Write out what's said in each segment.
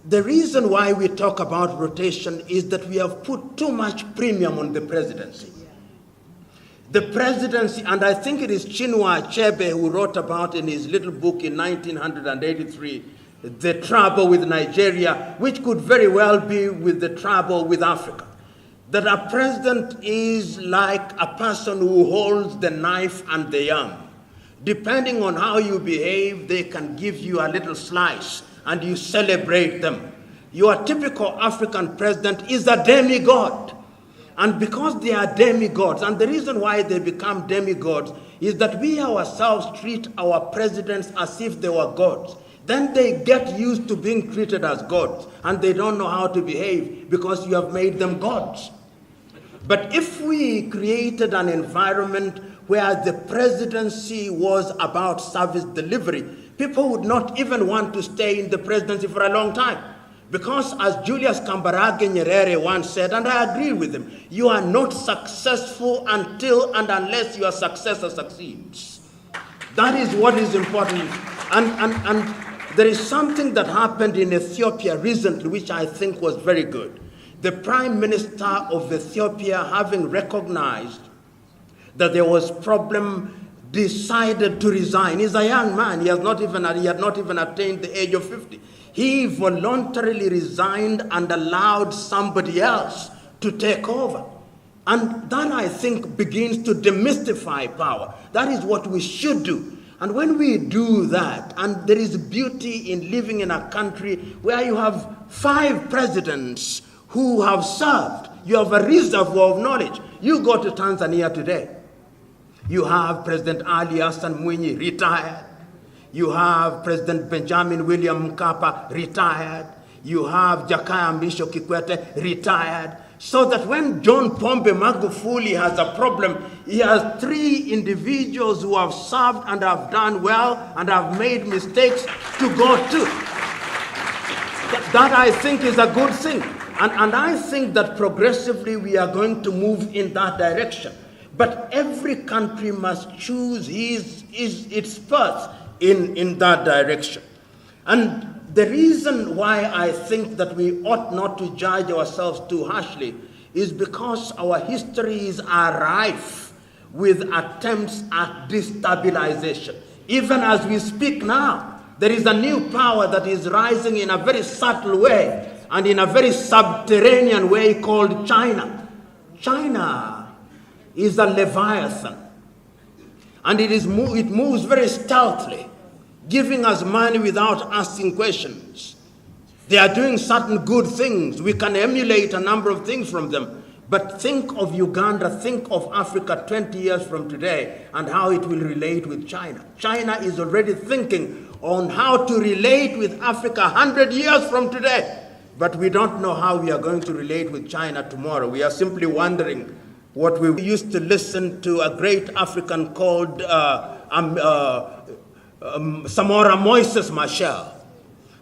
The reason why we talk about rotation is that we have put too much premium on the presidency. The presidency, and I think it is Chinua Achebe who wrote about in his little book in 1983, the trouble with Nigeria, which could very well be with the trouble with Africa. That a president is like a person who holds the knife and the yam. Depending on how you behave, they can give you a little slice and you celebrate them. Your typical African president is a demigod. And because they are demigods, and the reason why they become demigods is that we ourselves treat our presidents as if they were gods. Then they get used to being treated as gods, and they don't know how to behave because you have made them gods. But if we created an environment where the presidency was about service delivery, people would not even want to stay in the presidency for a long time. Because as Julius Kambarage Nyerere once said, and I agree with him, you are not successful until and unless your successor succeeds. That is what is important. And there is something that happened in Ethiopia recently, which I think was very good. The Prime Minister of Ethiopia, having recognized that there was problem, decided to resign. He's a young man. He had not even attained the age of 50. He voluntarily resigned and allowed somebody else to take over. And that, I think, begins to demystify power. That is what we should do. And when we do that, and there is beauty in living in a country where you have 5 presidents who have served, you have a reservoir of knowledge. You go to Tanzania today, you have President Ali Hassan Mwinyi, retired. You have President Benjamin William Mkapa, retired. You have Jakaya Mrisho Kikwete, retired. So that when John Pombe Magufuli has a problem, he has 3 individuals who have served and have done well and have made mistakes to go to. That I think is a good thing. And I think that progressively we are going to move in that direction. But every country must choose its path in that direction. And the reason why I think that we ought not to judge ourselves too harshly is because our histories are rife with attempts at destabilization. Even as we speak now, there is a new power that is rising in a very subtle way and in a very subterranean way called China. China is a leviathan, and it moves very stealthily, giving us money without asking questions. They are doing certain good things. We can emulate a number of things from them. But think of Uganda, think of Africa 20 years from today and how it will relate with China. China is already thinking on how to relate with Africa 100 years from today. But we don't know how we are going to relate with China tomorrow. We are simply wondering what we used to listen to a great African called Samora Moises Machel.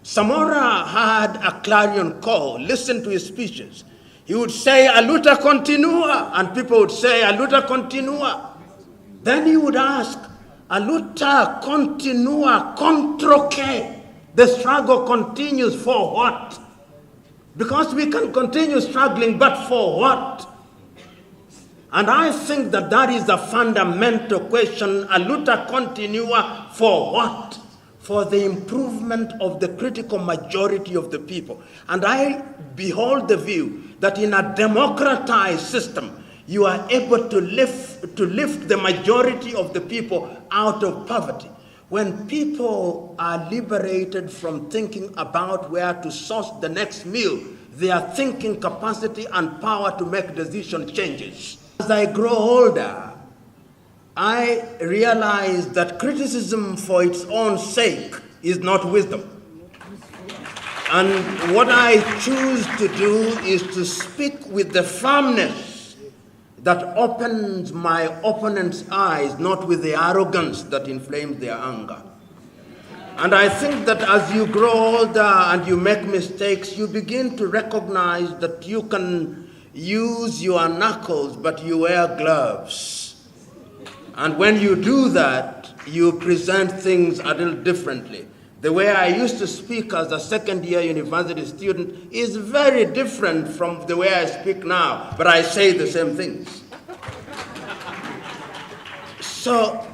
Samora had a clarion call. Listen to his speeches. He would say, "Aluta continua," and people would say, "Aluta continua." Then he would ask, "Aluta continua contro che?" The struggle continues for what? Because we can continue struggling, but for what? And I think that that is a fundamental question. Aluta continua for what? For the improvement of the critical majority of the people. And I behold the view that in a democratized system, you are able to lift the majority of the people out of poverty. When people are liberated from thinking about where to source the next meal, their thinking capacity and power to make decision changes. As I grow older, I realize that criticism for its own sake is not wisdom. And what I choose to do is to speak with the firmness that opens my opponent's eyes, not with the arrogance that inflames their anger. And I think that as you grow older and you make mistakes, you begin to recognize that you can use your knuckles, but you wear gloves. And when you do that, you present things a little differently. The way I used to speak as a second-year university student is very different from the way I speak now, but I say the same things. So,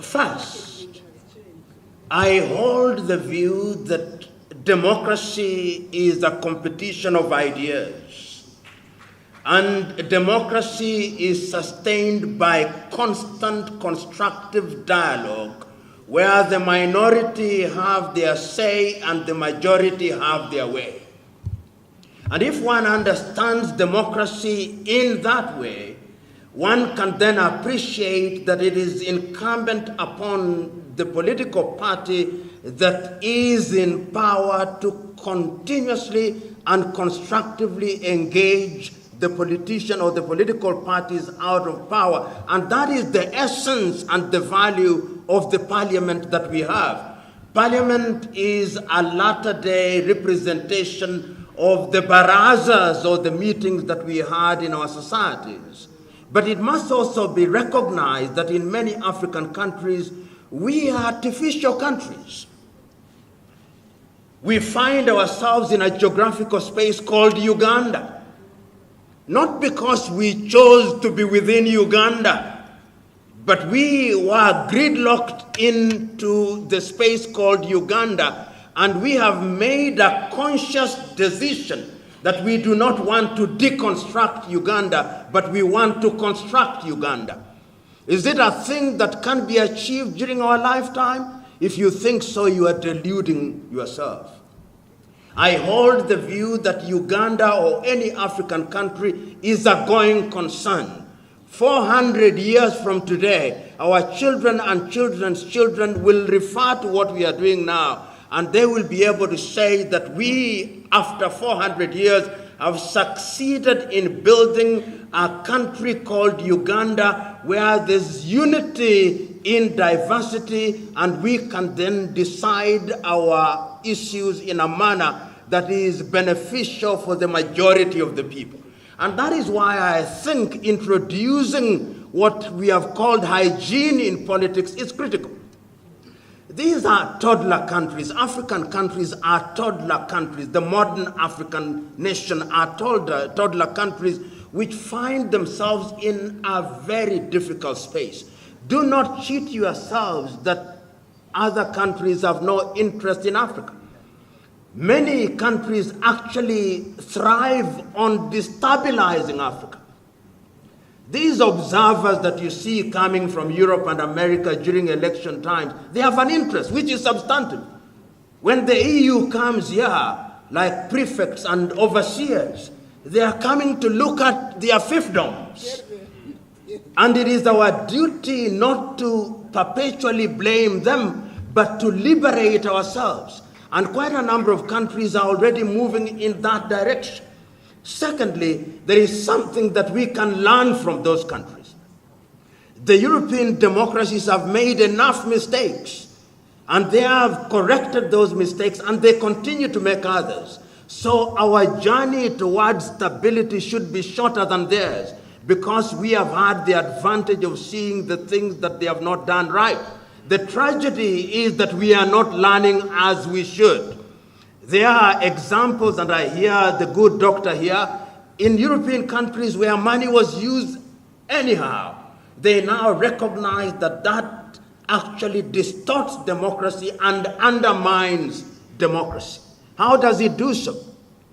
first, I hold the view that democracy is a competition of ideas, and democracy is sustained by constant constructive dialogue where the minority have their say and the majority have their way. And if one understands democracy in that way, one can then appreciate that it is incumbent upon the political party that is in power to continuously and constructively engage the politician or the political parties out of power. And that is the essence and the value of the parliament that we have. Parliament is a latter-day representation of the barazas or the meetings that we had in our societies. But it must also be recognized that in many African countries, we are artificial countries. We find ourselves in a geographical space called Uganda. Not because we chose to be within Uganda, but we were gridlocked into the space called Uganda, and we have made a conscious decision that we do not want to deconstruct Uganda, but we want to construct Uganda. Is it a thing that can be achieved during our lifetime? If you think so, you are deluding yourself. I hold the view that Uganda or any African country is a going concern. 400 years from today, our children and children's children will refer to what we are doing now, and they will be able to say that we, after 400 years, have succeeded in building a country called Uganda where there's unity in diversity, and we can then decide our issues in a manner that is beneficial for the majority of the people. And that is why I think introducing what we have called hygiene in politics is critical. These are toddler countries. African countries are toddler countries. The modern African nation are toddler countries which find themselves in a very difficult space. Do not cheat yourselves that other countries have no interest in Africa. Many countries actually thrive on destabilizing Africa. These observers that you see coming from Europe and America during election times, they have an interest, which is substantive. When the EU comes here, like prefects and overseers, they are coming to look at their fiefdoms. And it is our duty not to perpetually blame them, but to liberate ourselves. And quite a number of countries are already moving in that direction. Secondly, there is something that we can learn from those countries. The European democracies have made enough mistakes, and they have corrected those mistakes, and they continue to make others. So our journey towards stability should be shorter than theirs, because we have had the advantage of seeing the things that they have not done right. The tragedy is that we are not learning as we should. There are examples, and I hear the good doctor here, in European countries where money was used anyhow. They now recognize that that actually distorts democracy and undermines democracy. How does it do so?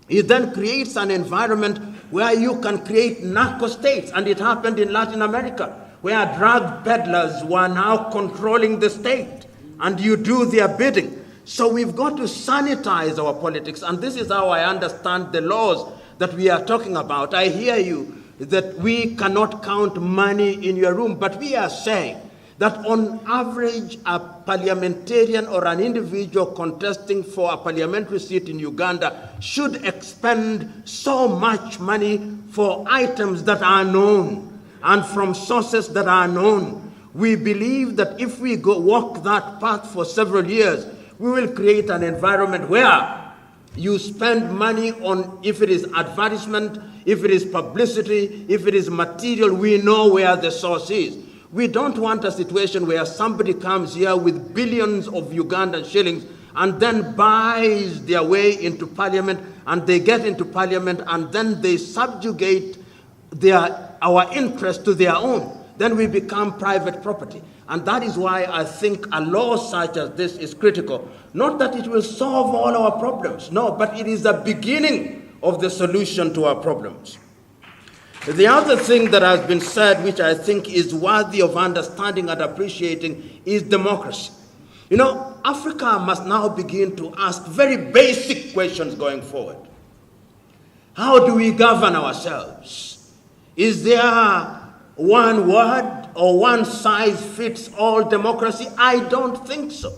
It then creates an environment where you can create narco states, and it happened in Latin America, where drug peddlers were now controlling the state, and you do their bidding. So we've got to sanitize our politics, and this is how I understand the laws that we are talking about. I hear you that we cannot count money in your room, but we are saying that on average, a parliamentarian or an individual contesting for a parliamentary seat in Uganda should expend so much money for items that are known and from sources that are known. We believe that if we walk that path for several years, we will create an environment where you spend money on, if it is advertisement, if it is publicity, if it is material, we know where the source is. We don't want a situation where somebody comes here with billions of Ugandan shillings and then buys their way into parliament, and they get into parliament, and then they subjugate our interest to their own. Then we become private property. And that is why I think a law such as this is critical. Not that it will solve all our problems, no, but it is the beginning of the solution to our problems. The other thing that has been said, which I think is worthy of understanding and appreciating, is democracy. You know, Africa must now begin to ask very basic questions going forward. How do we govern ourselves? Is there one word or one size fits all democracy? I don't think so.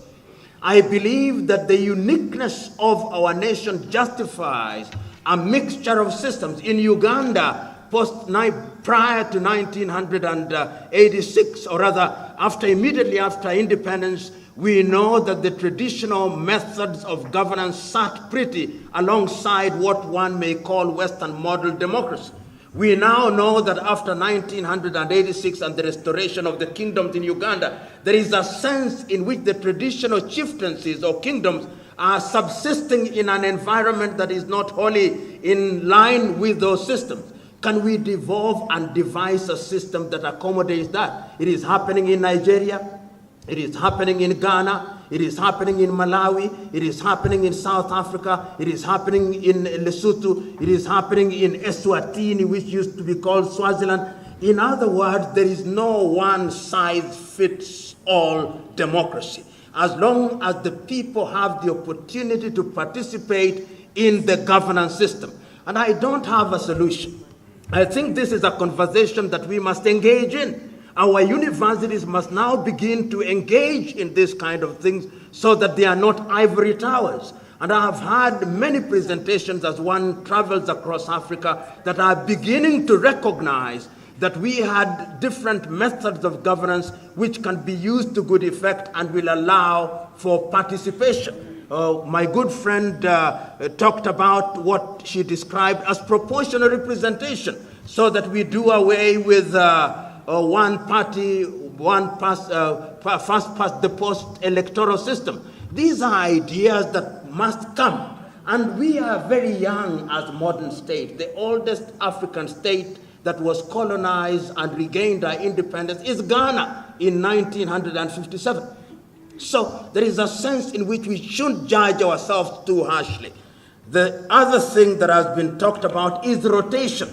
I believe that the uniqueness of our nation justifies a mixture of systems. In Uganda, prior to 1986, or rather immediately after independence, we know that the traditional methods of governance sat pretty alongside what one may call Western model democracy. We now know that after 1986 and the restoration of the kingdoms in Uganda, there is a sense in which the traditional chieftaincies or kingdoms are subsisting in an environment that is not wholly in line with those systems. Can we devolve and devise a system that accommodates that? It is happening in Nigeria. It is happening in Ghana. It is happening in Malawi. It is happening in South Africa. It is happening in Lesotho. It is happening in Eswatini, which used to be called Swaziland. In other words, there is no one-size-fits-all democracy. As long as the people have the opportunity to participate in the governance system. And I don't have a solution. I think this is a conversation that we must engage in. Our universities must now begin to engage in this kind of things so that they are not ivory towers. And I have had many presentations as one travels across Africa that are beginning to recognize that we had different methods of governance which can be used to good effect and will allow for participation. My good friend talked about what she described as proportional representation, so that we do away with one party, first past the post electoral system. These are ideas that must come. And we are very young as modern state. The oldest African state that was colonized and regained our independence is Ghana in 1957. So there is a sense in which we shouldn't judge ourselves too harshly. The other thing that has been talked about is rotation.